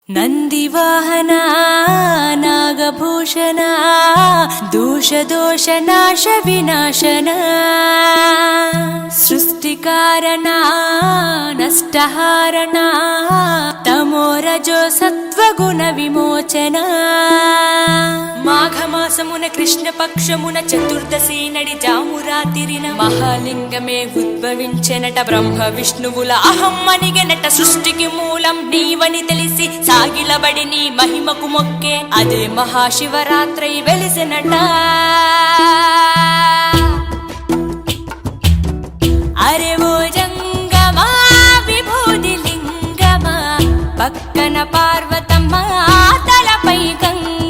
ನಂದಿವಾಹನ ನಾಗಭೂಷಣ ದೋಷ ನಾಶ ವಿನಾಶನ ಸೃಷ್ಟಿಕಾರಣ ನಷ್ಟಹಾರಣ తమోరజో సత్వగుణ విమోచన మాఘమాసమున కృష్ణపక్షమున చతుర్దశి నడి జామురాతిరిన మహాలింగమే ఉద్భవించెనట బ్రహ్మ విష్ణువుల అహం అనిగెనట సృష్టికి మూలం నీవని తెలిసి సాగిలబడి నీ మహిమకు మొక్కే అదే మహాశివరాత్రి వెలిసెనట అరే ఓ జంగమా విభూది లింగమా పక్కన పార్వతమ్మ తలపై గంగ